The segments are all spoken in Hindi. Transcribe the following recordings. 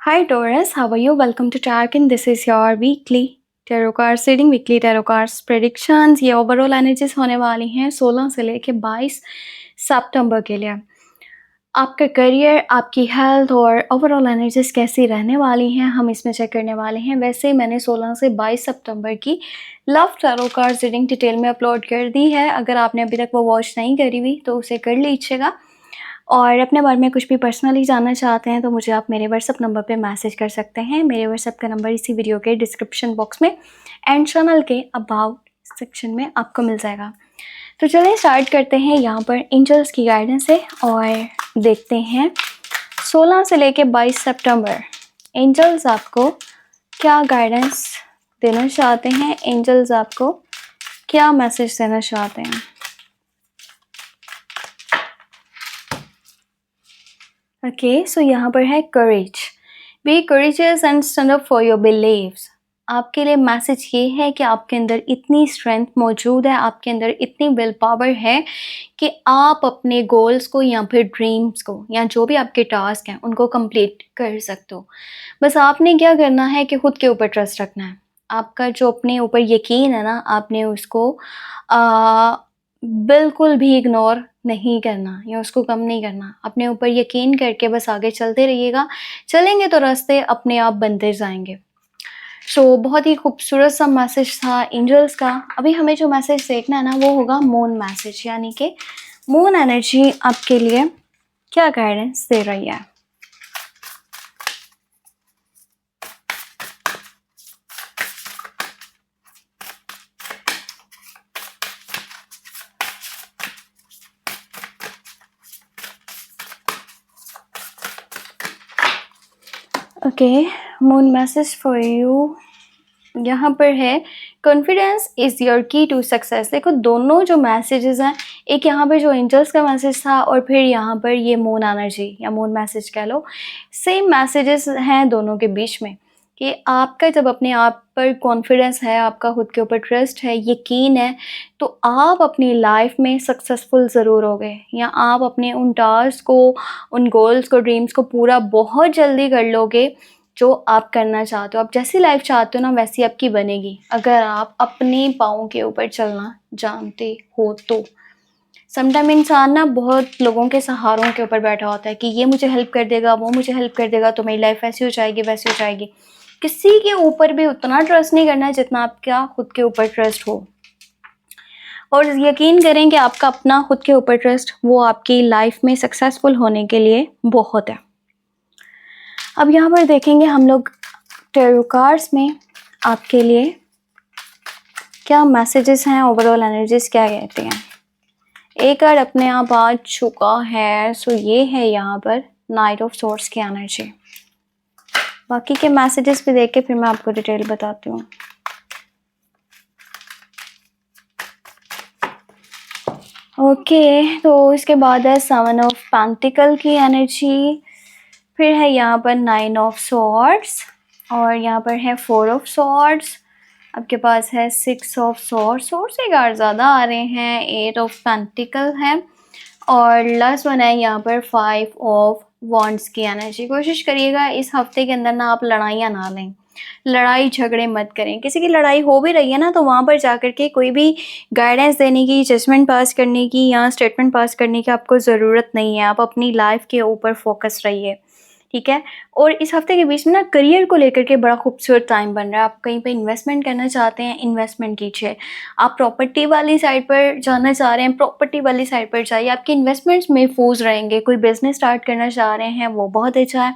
Hi Taurus, how are you? Welcome to Tarkin. This is your weekly tarot cards reading, weekly tarot cards predictions. ये ओवरऑल एनर्जीज होने वाली हैं 16 से लेके 22 सितंबर के लिए। आपका करियर, आपकी हेल्थ और ओवरऑल एनर्जीज कैसी रहने वाली हैं हम इसमें चेक करने वाले हैं। वैसे मैंने 16 से 22 सितंबर की love tarot cards reading detail में अपलोड कर दी है। अगर आपने अभी तक वो वॉच नहीं करी हुई तो उसे कर लीजिएगा। और अपने बारे में कुछ भी पर्सनली जानना चाहते हैं तो मुझे आप मेरे व्हाट्सअप नंबर पे मैसेज कर सकते हैं। मेरे व्हाट्सअप का नंबर इसी वीडियो के डिस्क्रिप्शन बॉक्स में एंड चैनल के अबाउट सेक्शन में आपको मिल जाएगा। तो चलिए स्टार्ट करते हैं यहाँ पर एंजल्स की गाइडेंस से और देखते हैं 16 से लेके 22 सितंबर एंजल्स आपको क्या गाइडेंस देना चाहते हैं, एंजल्स आपको क्या मैसेज देना चाहते हैं। ओके, सो यहाँ पर है courage. Be courageous and stand up for your beliefs. आपके लिए मैसेज ये है कि आपके अंदर इतनी स्ट्रेंथ मौजूद है, आपके अंदर इतनी विल पावर है कि आप अपने गोल्स को या फिर ड्रीम्स को या जो भी आपके टास्क हैं उनको कंप्लीट कर सकते हो। बस आपने क्या करना है कि खुद के ऊपर ट्रस्ट रखना है। आपका जो अपने ऊपर यकीन है ना, आपने उसको बिल्कुल भी इग्नोर नहीं करना या उसको कम नहीं करना। अपने ऊपर यकीन करके बस आगे चलते रहिएगा। चलेंगे तो रास्ते अपने आप बनते जाएंगे। सो बहुत ही खूबसूरत सा मैसेज था एंजल्स का। अभी हमें जो मैसेज देखना है ना वो होगा मून मैसेज, यानी कि मून एनर्जी आपके लिए क्या गाइडेंस दे रही है। Okay, moon message for you यहाँ पर है कॉन्फिडेंस इज़ योर की टू सक्सेस। देखो दोनों जो मैसेजेस हैं, एक यहाँ पर जो एंजल्स का मैसेज था और फिर यहाँ पर ये मून एनर्जी या मून मैसेज कह लो, सेम मैसेजेस हैं दोनों के बीच में कि आपका जब अपने आप पर कॉन्फिडेंस है, आपका खुद के ऊपर ट्रस्ट है, यकीन है, तो आप अपनी लाइफ में सक्सेसफुल ज़रूर होगे या आप अपने उन टास्क को, उन गोल्स को, ड्रीम्स को पूरा बहुत जल्दी कर लोगे जो आप करना चाहते हो। आप जैसी लाइफ चाहते हो ना वैसी आपकी बनेगी अगर आप अपने पाँव के ऊपर चलना जानते हो तो। समटाइम इंसान ना बहुत लोगों के सहारों के ऊपर बैठा होता है कि ये मुझे हेल्प कर देगा, वो मुझे हेल्प कर देगा तो मेरी लाइफ ऐसी हो जाएगी, वैसी हो जाएगी। किसी के ऊपर भी उतना ट्रस्ट नहीं करना जितना आपका खुद के ऊपर ट्रस्ट हो। और यकीन करें कि आपका अपना खुद के ऊपर ट्रस्ट वो आपकी लाइफ में सक्सेसफुल होने के लिए बहुत है। अब यहाँ पर देखेंगे हम लोग टैरो कार्ड्स में आपके लिए क्या मैसेजेस हैं, ओवरऑल एनर्जीज क्या कहती हैं। एक कार्ड अपने आप आ चुका है, सो ये है यहाँ पर नाइट ऑफ सोर्स की एनर्जी। बाकी के मैसेजेस भी देख के फिर मैं आपको डिटेल बताती हूँ। ओके, तो इसके बाद है 7 ऑफ पेंटिकल की एनर्जी, फिर है यहाँ पर 9 ऑफ सॉर्ड्स और यहाँ पर है 4 ऑफ सॉर्ड्स। आपके पास है 6 ऑफ सॉर्ड्स, सॉर्ड से कार्ड ज़्यादा आ रहे हैं, 8 ऑफ पेंटिकल है और लास्ट वन है यहाँ पर 5 ऑफ वॉन्ड्स की एनर्जी। कोशिश करिएगा इस हफ्ते के अंदर ना आप लड़ाइयाँ ना लें, लड़ाई झगड़े मत करें। किसी की लड़ाई हो भी रही है ना तो वहाँ पर जाकर के कोई भी गाइडेंस देने की, जजमेंट पास करने की या स्टेटमेंट पास करने की आपको ज़रूरत नहीं है। आप अपनी लाइफ के ऊपर फोकस रहिए, ठीक है। और इस हफ्ते के बीच में ना करियर को लेकर के बड़ा खूबसूरत टाइम बन रहा है। आप कहीं पे इन्वेस्टमेंट करना चाहते हैं, इन्वेस्टमेंट कीजिए। आप प्रॉपर्टी वाली साइड पर जाना चाह रहे हैं, प्रॉपर्टी वाली साइड पर जाइए। आपके इन्वेस्टमेंट्स महफूज रहेंगे। कोई बिजनेस स्टार्ट करना चाह रहे हैं वो बहुत अच्छा है।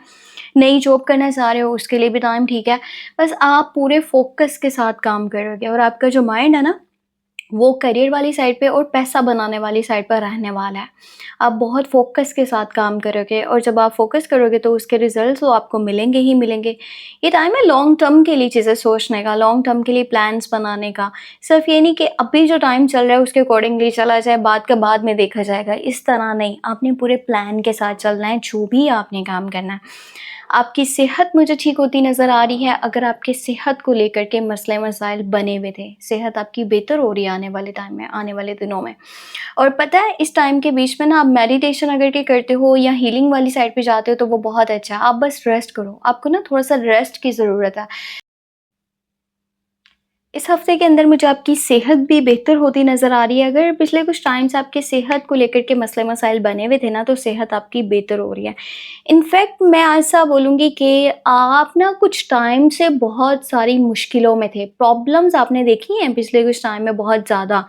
नई जॉब करना चाह रहे हो उसके लिए भी टाइम ठीक है। बस आप पूरे फोकस के साथ काम करोगे और आपका जो माइंड है ना वो करियर वाली साइड पे और पैसा बनाने वाली साइड पर रहने वाला है। आप बहुत फोकस के साथ काम करोगे और जब आप फोकस करोगे तो उसके रिजल्ट्स तो आपको मिलेंगे ही मिलेंगे। ये टाइम है लॉन्ग टर्म के लिए चीज़ें सोचने का, लॉन्ग टर्म के लिए प्लान्स बनाने का। सिर्फ ये नहीं कि अभी जो टाइम चल रहा है उसके अकॉर्डिंगली चला जाए, बाद का बाद में देखा जाएगा, इस तरह नहीं। आपने पूरे प्लान के साथ चलना है जो भी आपने काम करना है। आपकी सेहत मुझे ठीक होती नज़र आ रही है। अगर आपके सेहत को लेकर के मसले मसाइल बने हुए थे, सेहत आपकी बेहतर हो रही है आने वाले टाइम में, आने वाले दिनों में। और पता है इस टाइम के बीच में ना आप मेडिटेशन अगर के करते हो या हीलिंग वाली साइड पे जाते हो तो वो बहुत अच्छा है। आप बस रेस्ट करो, आपको ना थोड़ा-सा रेस्ट की ज़रूरत है। इस हफ्ते के अंदर मुझे आपकी सेहत भी बेहतर होती नज़र आ रही है। अगर पिछले कुछ टाइम से आपकी सेहत को लेकर के मसले मसाइल बने हुए थे ना, तो सेहत आपकी बेहतर हो रही है। इनफैक्ट मैं ऐसा बोलूँगी कि आप ना कुछ टाइम से बहुत सारी मुश्किलों में थे, प्रॉब्लम्स आपने देखी हैं पिछले कुछ टाइम में बहुत ज़्यादा।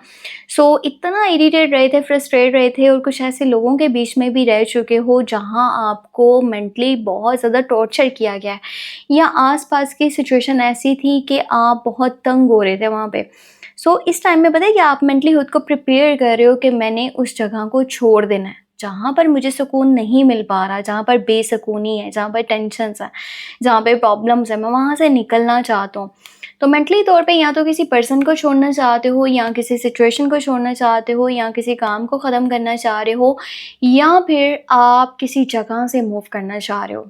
इतना इरिटेट रहे थे, फ्रस्ट्रेट रहे थे और कुछ ऐसे लोगों के बीच में भी रह चुके हो जहाँ आपको मेंटली बहुत ज़्यादा टॉर्चर किया गया है, या आस-पास की सिचुएशन ऐसी थी कि आप बहुत तंग हो रहे थे वहाँ पे। इस टाइम में पता है कि आप मेंटली खुद को प्रिपेयर कर रहे हो कि मैंने उस जगह को छोड़ देना है, जहाँ पर मुझे सुकून नहीं मिल पा रहा, जहाँ पर बेसुकूनी है, जहाँ पर टेंशन्स हैं, जहाँ पे प्रॉब्लम्स हैं, मैं वहाँ से निकलना चाहता हूँ। तो मेंटली तौर पे या तो किसी पर्सन को छोड़ना चाहते हो, या किसी सिचुएशन को छोड़ना चाहते हो, या किसी काम को ख़त्म करना चाह रहे हो, या फिर आप किसी जगह से मूव करना चाह रहे हो।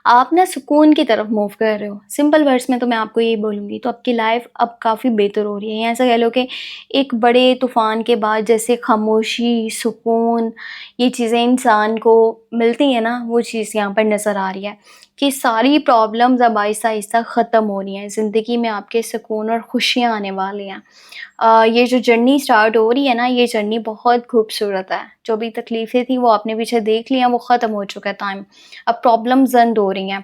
आप ना सुकून की तरफ मूव कर रहे हो। सिंपल वर्ड्स में तो मैं आपको यही बोलूँगी, तो आपकी लाइफ़ अब काफ़ी बेहतर हो रही है। या ऐसा कह लो कि एक बड़े तूफ़ान के बाद जैसे खामोशी, सुकून, ये चीज़ें इंसान को मिलती हैं ना, वो चीज़ यहाँ पर नज़र आ रही है कि सारी प्रॉब्लम्स अब आहिस्ता-आहिस्ता ख़त्म हो रही हैं। ज़िंदगी में आपके सुकून और खुशियाँ आने वाली हैं। ये जो जर्नी स्टार्ट हो रही है ना, ये जर्नी बहुत खूबसूरत है। जो भी तकलीफ़ें थी वो आपने पीछे देख ली हैं, वो ख़त्म हो चुका है टाइम। अब प्रॉब्लम्स एंड हो रही हैं।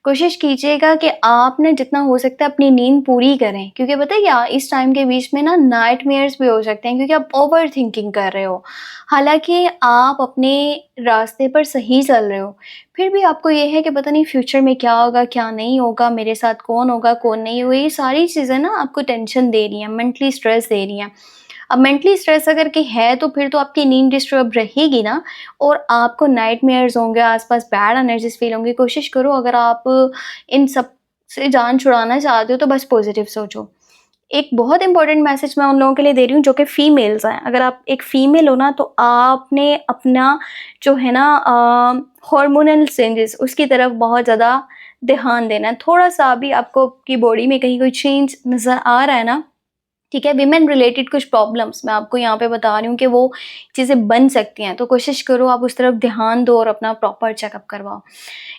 कोशिश कीजिएगा कि आप ना जितना हो सकता है अपनी नींद पूरी करें, क्योंकि पता है क्या, इस टाइम के बीच में ना नाइटमेयर्स भी हो सकते हैं क्योंकि आप ओवरथिंकिंग कर रहे हो। हालाँकि आप अपने रास्ते पर सही चल रहे हो, फिर भी आपको ये है कि पता नहीं फ्यूचर में क्या होगा, क्या नहीं होगा, मेरे साथ कौन होगा, कौन नहीं होगा, ये सारी चीज़ें ना आपको टेंशन दे रही हैं, मेंटली स्ट्रेस दे रही हैं। अब मेंटली स्ट्रेस अगर कि है तो फिर तो आपकी नींद डिस्टर्ब रहेगी ना, और आपको नाइटमेयर्स होंगे, आस-पास बैड एनर्जीज़ फ़ील होंगी। कोशिश करो अगर आप इन सब से जान छुड़ाना चाहते हो तो बस पॉज़िटिव सोचो। एक बहुत इम्पोर्टेंट मैसेज मैं उन लोगों के लिए दे रही हूँ जो कि फीमेल्स हैं। अगर आप एक फीमेल हो ना तो आपने अपना जो है ना हार्मोनल चेंजेस उसकी तरफ बहुत ज़्यादा ध्यान देना है। थोड़ा-सा भी आपको आपकी बॉडी में कहीं कोई चेंज नज़र आ रहा है ना, ठीक है, विमेन रिलेटेड कुछ प्रॉब्लम्स मैं आपको यहाँ पे बता रही हूँ कि वो चीज़ें बन सकती हैं, तो कोशिश करो आप उस तरफ ध्यान दो और अपना प्रॉपर चेकअप करवाओ।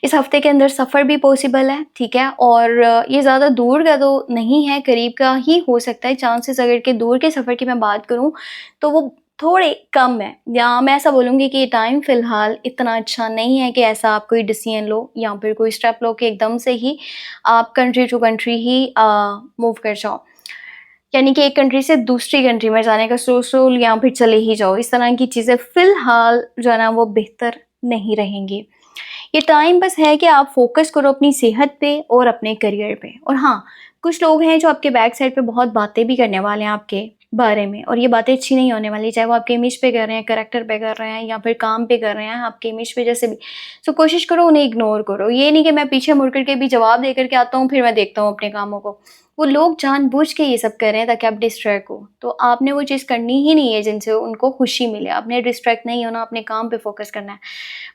इस हफ्ते के अंदर सफ़र भी पॉसिबल है, ठीक है, और ये ज़्यादा दूर का तो नहीं है, करीब का ही हो सकता है चांसेस। अगर के दूर के सफ़र की मैं बात करूँ तो वो थोड़े कम है, या मैं ऐसा बोलूँगी कि ये टाइम फ़िलहाल इतना अच्छा नहीं है कि ऐसा आप कोई डिसीजन लो या फिर कोई स्टेप लो कि एकदम से ही आप कंट्री टू कंट्री ही मूव कर जाओ। यानी कि एक कंट्री से दूसरी कंट्री में जाने का सोच लो या फिर चले ही जाओ। इस तरह की चीज़ें फ़िलहाल जो है ना वो बेहतर नहीं रहेंगी। ये टाइम बस है कि आप फ़ोकस करो अपनी सेहत पे और अपने करियर पे। और हाँ, कुछ लोग हैं जो आपके बैक साइड पे बहुत बातें भी करने वाले हैं आपके बारे में, और ये बातें अच्छी नहीं होने वाली, चाहे वो आपके इमेज पे कर रहे हैं, कैरेक्टर पे कर रहे हैं या फिर काम पे कर रहे हैं, आपके इमेज पे जैसे भी। कोशिश करो उन्हें इग्नोर करो। ये नहीं कि मैं पीछे मुड़ कर के भी जवाब दे कर के आता हूँ, फिर मैं देखता हूँ अपने कामों को। वो लोग जानबूझ के ये सब कर रहे हैं ताकि आप डिस्ट्रैक्ट हो। तो आपने वो चीज़ करनी ही नहीं है जिनसे उनको खुशी मिले। आपने डिस्ट्रैक्ट नहीं होना, अपने काम पे फ़ोकस करना है।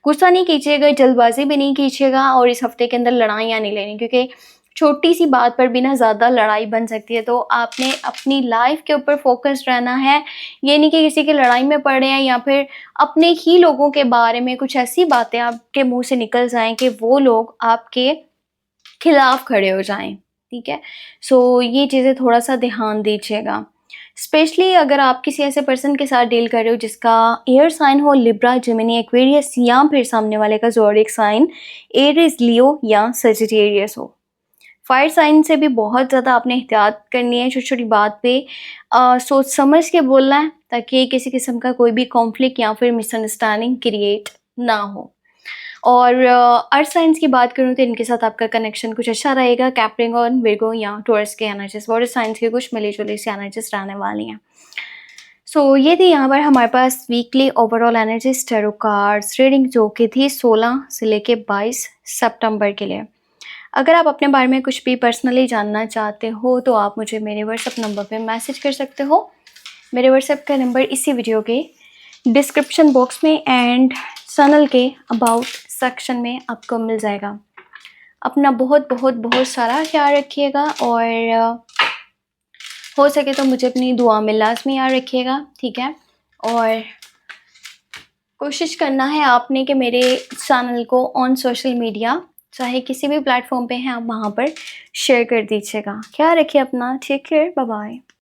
गुस्सा नहीं कीजिएगा, जल्दबाज़ी भी नहीं कीजिएगा, और इस हफ्ते के अंदर लड़ाइयाँ नहीं लेनी, क्योंकि छोटी-सी बात पर भी ना ज़्यादा लड़ाई बन सकती है। तो आपने अपनी लाइफ़ के ऊपर फ़ोकस्ड रहना है। ये नहीं कि किसी की लड़ाई में पड़े हैं या फिर अपने ही लोगों के बारे में कुछ ऐसी बातें आपके मुँह से निकल जाएँ कि वो लोग आपके खिलाफ खड़े हो जाएँ, ठीक है? ये चीज़ें थोड़ा-सा ध्यान दीजिएगा। स्पेशली अगर आप किसी ऐसे पर्सन के साथ डील कर रहे हो जिसका एयर साइन हो लिब्रा, जेमिनी, एक्वेरियस, या फिर सामने वाले का ज़ोडिएक साइन एरीज़, लियो या सजिटेरियस हो। फायर साइन से भी बहुत ज़्यादा आपने एहतियात करनी है, छोटी-छोटी बात पे सोच समझ के बोलना है ताकि किसी किस्म का कोई भी कॉन्फ्लिक्ट या फिर मिसअंडरस्टैंडिंग क्रिएट ना हो। और अर्थ साइंस की बात करूँ तो इनके साथ आपका कनेक्शन कुछ अच्छा रहेगा। कैप्रिकॉर्न, विर्गो या टॉरस के एनर्जीज़, वाटर साइंस के कुछ मिली-जुली सी एनर्जीज़ रहने वाली हैं। ये थी यहाँ पर हमारे पास weekly overall energies tarot cards reading, जो कि थी 16 से लेके 22 सितंबर के लिए। अगर आप अपने बारे में कुछ भी पर्सनली जानना चाहते हो तो आप मुझे मेरे व्हाट्सएप नंबर पे मैसेज कर सकते हो। मेरे व्हाट्सएप का नंबर इसी वीडियो के डिस्क्रिप्शन बॉक्स में एंड चैनल के अबाउट सेक्शन में आपको मिल जाएगा। अपना बहुत बहुत बहुत सारा ख्याल रखिएगा और हो सके तो मुझे अपनी दुआ में लाजमी याद रखिएगा, ठीक है। और कोशिश करना है आपने कि मेरे चैनल को ऑन सोशल मीडिया चाहे किसी भी प्लेटफॉर्म पे हैं आप वहाँ पर शेयर कर दीजिएगा। ख्याल रखिए अपना, टेक केयर, बाय बाय।